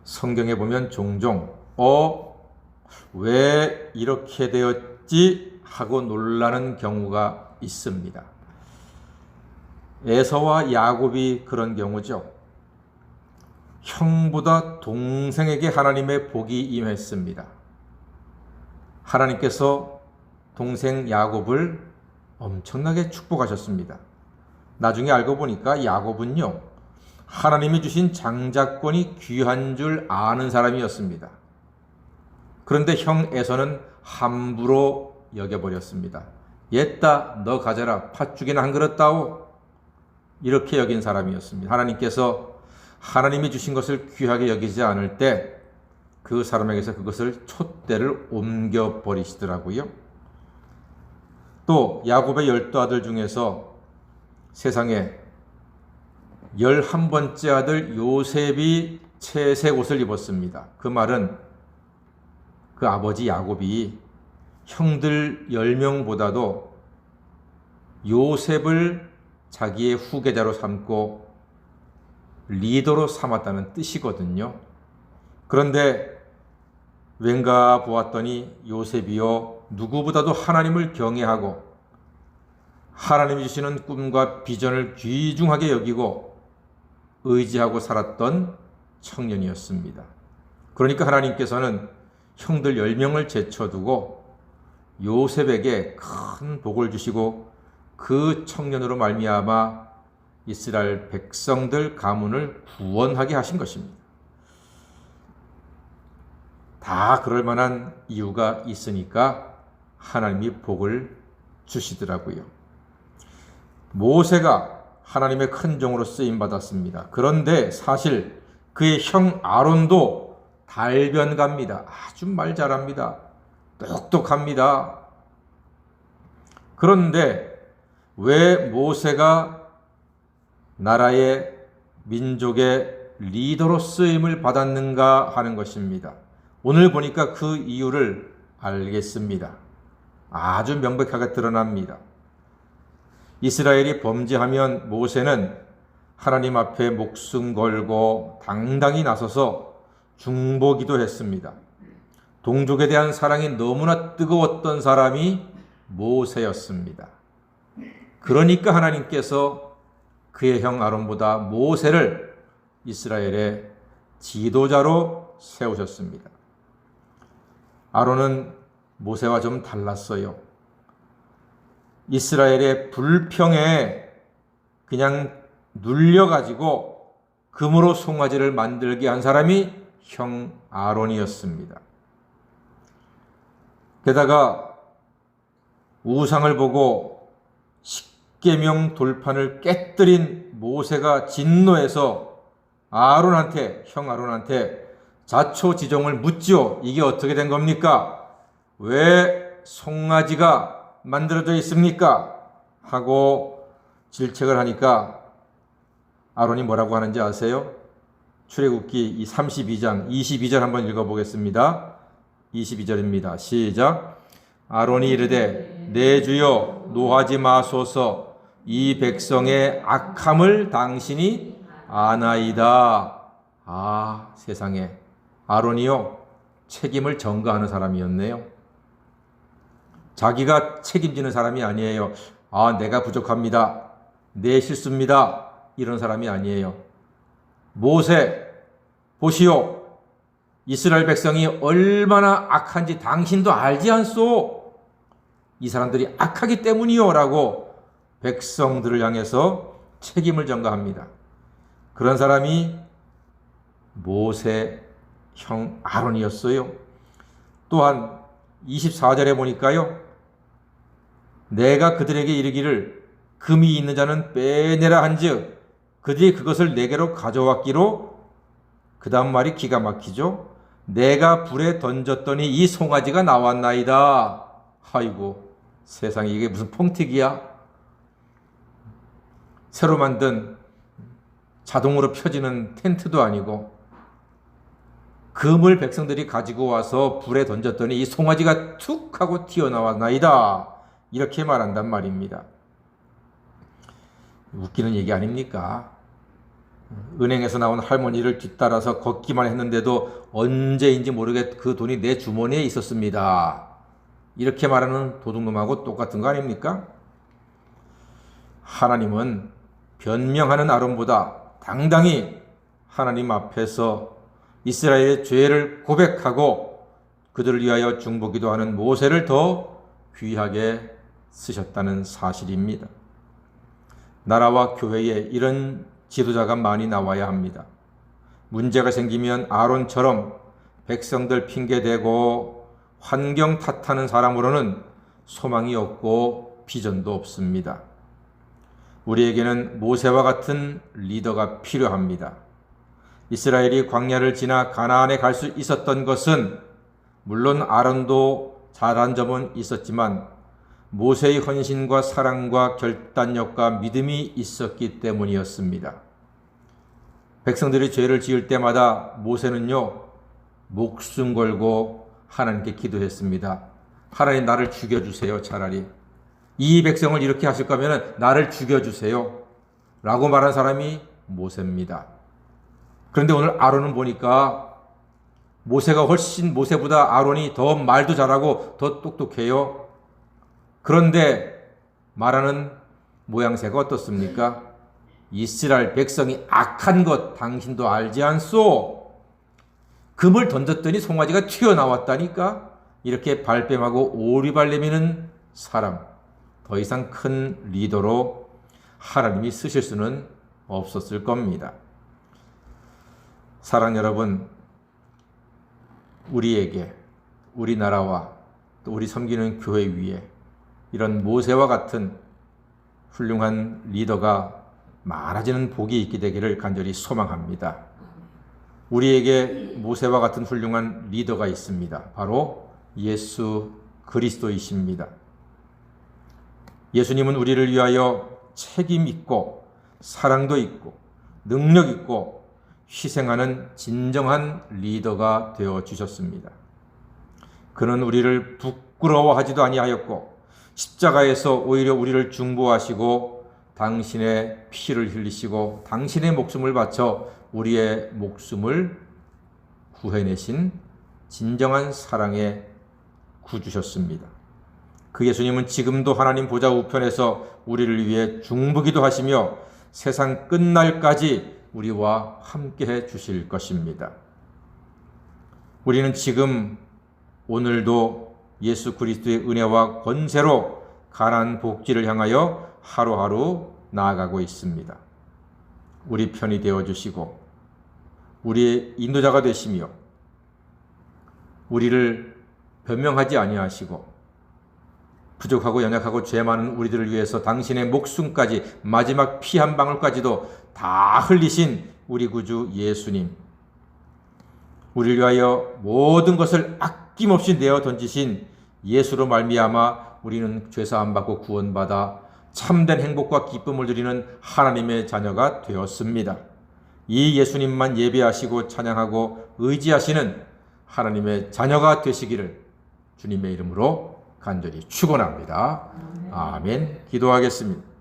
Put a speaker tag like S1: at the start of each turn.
S1: 성경에 보면 종종 왜 이렇게 되었지 하고 놀라는 경우가 있습니다. 에서와 야곱이 그런 경우죠. 형보다 동생에게 하나님의 복이 임했습니다. 하나님께서 동생 야곱을 엄청나게 축복하셨습니다. 나중에 알고 보니까 야곱은요, 하나님이 주신 장자권이 귀한 줄 아는 사람이었습니다. 그런데 형 에서는 함부로 여겨버렸습니다. 옛다, 너 가져라, 팥죽이나 한 그릇 따오. 이렇게 여긴 사람이었습니다. 하나님께서 하나님이 주신 것을 귀하게 여기지 않을 때 그 사람에게서 그것을 촛대를 옮겨버리시더라고요. 또 야곱의 12아들 중에서 세상에 11번째 아들 요셉이 채색 옷을 입었습니다. 그 말은 그 아버지 야곱이 형들 10명보다도 요셉을 자기의 후계자로 삼고 리더로 삼았다는 뜻이거든요. 그런데 왠가 보았더니 요셉이요, 누구보다도 하나님을 경외하고 하나님이 주시는 꿈과 비전을 귀중하게 여기고 의지하고 살았던 청년이었습니다. 그러니까 하나님께서는 형들 10명을 제쳐두고 요셉에게 큰 복을 주시고 그 청년으로 말미암아 이스라엘 백성들 가문을 구원하게 하신 것입니다. 다 그럴 만한 이유가 있으니까 하나님이 복을 주시더라고요. 모세가 하나님의 큰 종으로 쓰임받았습니다. 그런데 사실 그의 형 아론도 달변가입니다. 아주 말 잘합니다. 똑똑합니다. 그런데 왜 모세가 나라의 민족의 리더로 쓰임을 받았는가 하는 것입니다. 오늘 보니까 그 이유를 알겠습니다. 아주 명백하게 드러납니다. 이스라엘이 범죄하면 모세는 하나님 앞에 목숨 걸고 당당히 나서서 중보기도 했습니다. 동족에 대한 사랑이 너무나 뜨거웠던 사람이 모세였습니다. 그러니까 하나님께서 그의 형 아론보다 모세를 이스라엘의 지도자로 세우셨습니다. 아론은 모세와 좀 달랐어요. 이스라엘의 불평에 그냥 눌려가지고 금으로 송아지를 만들게 한 사람이 형 아론이었습니다. 게다가 우상을 보고 십계명 돌판을 깨뜨린 모세가 진노해서 형 아론한테 자초지종을 묻지요. 이게 어떻게 된 겁니까? 왜 송아지가 만들어져 있습니까? 하고 질책을 하니까 아론이 뭐라고 하는지 아세요? 출애굽기 32장 22절 한번 읽어보겠습니다. 22절입니다. 시작. 아론이 이르되 내 주여 노하지 마소서, 이 백성의 악함을 당신이 아나이다. 아, 세상에. 아론이요, 책임을 전가하는 사람이었네요. 자기가 책임지는 사람이 아니에요. 내가 부족합니다. 내 실수입니다. 이런 사람이 아니에요. 모세, 보시오. 이스라엘 백성이 얼마나 악한지 당신도 알지 않소? 이 사람들이 악하기 때문이요. 라고 백성들을 향해서 책임을 전가합니다. 그런 사람이 모세 형 아론이었어요. 또한 24절에 보니까요, 내가 그들에게 이르기를 금이 있는 자는 빼내라 한즉 그들이 그것을 내게로 가져왔기로, 그 다음 말이 기가 막히죠. 내가 불에 던졌더니 이 송아지가 나왔나이다. 아이고, 세상에, 이게 무슨 퐁튀기야? 새로 만든 자동으로 펴지는 텐트도 아니고, 금을 백성들이 가지고 와서 불에 던졌더니 이 송아지가 툭 하고 튀어나왔나이다. 이렇게 말한단 말입니다. 웃기는 얘기 아닙니까? 은행에서 나온 할머니를 뒤따라서 걷기만 했는데도 언제인지 모르게 그 돈이 내 주머니에 있었습니다. 이렇게 말하는 도둑놈하고 똑같은 거 아닙니까? 하나님은 변명하는 아론보다 당당히 하나님 앞에서 이스라엘의 죄를 고백하고 그들을 위하여 중보기도하는 모세를 더 귀하게 쓰셨다는 사실입니다. 나라와 교회에 이런 지도자가 많이 나와야 합니다. 문제가 생기면 아론처럼 백성들 핑계대고 환경 탓하는 사람으로는 소망이 없고 비전도 없습니다. 우리에게는 모세와 같은 리더가 필요합니다. 이스라엘이 광야를 지나 가나안에 갈 수 있었던 것은 물론 아론도 잘한 점은 있었지만 모세의 헌신과 사랑과 결단력과 믿음이 있었기 때문이었습니다. 백성들이 죄를 지을 때마다 모세는요, 목숨 걸고 하나님께 기도했습니다. 하나님, 나를 죽여주세요. 차라리 이 백성을 이렇게 하실 거면 나를 죽여주세요 라고 말한 사람이 모세입니다. 그런데 오늘 아론은 보니까 모세가 훨씬 모세보다 아론이 더 말도 잘하고 더 똑똑해요. 그런데 말하는 모양새가 어떻습니까? 이스라엘 백성이 악한 것 당신도 알지 않소? 금을 던졌더니 송아지가 튀어나왔다니까? 이렇게 발뺌하고 오리발 내미는 사람, 더 이상 큰 리더로 하나님이 쓰실 수는 없었을 겁니다. 사랑 여러분, 우리에게, 우리나라와 또 우리 섬기는 교회 위에 이런 모세와 같은 훌륭한 리더가 많아지는 복이 있게 되기를 간절히 소망합니다. 우리에게 모세와 같은 훌륭한 리더가 있습니다. 바로 예수 그리스도이십니다. 예수님은 우리를 위하여 책임 있고 사랑도 있고 능력 있고 희생하는 진정한 리더가 되어 주셨습니다. 그는 우리를 부끄러워하지도 아니하였고 십자가에서 오히려 우리를 중보하시고 당신의 피를 흘리시고 당신의 목숨을 바쳐 우리의 목숨을 구해내신 진정한 사랑의 구주셨습니다. 그 예수님은 지금도 하나님 보좌 우편에서 우리를 위해 중보기도 하시며 세상 끝날까지 우리와 함께해 주실 것입니다. 우리는 지금 오늘도 예수 그리스도의 은혜와 권세로 가나안 복지를 향하여 하루하루 나아가고 있습니다. 우리 편이 되어주시고 우리의 인도자가 되시며 우리를 변명하지 아니하시고 부족하고 연약하고 죄 많은 우리들을 위해서 당신의 목숨까지 마지막 피 한 방울까지도 다 흘리신 우리 구주 예수님, 우리를 위하여 모든 것을 아낌없이 내어 던지신 예수로 말미암아 우리는 죄사함 받고 구원받아 참된 행복과 기쁨을 누리는 하나님의 자녀가 되었습니다. 이 예수님만 예배하시고 찬양하고 의지하시는 하나님의 자녀가 되시기를 주님의 이름으로 간절히 축원합니다. 아멘. 기도하겠습니다.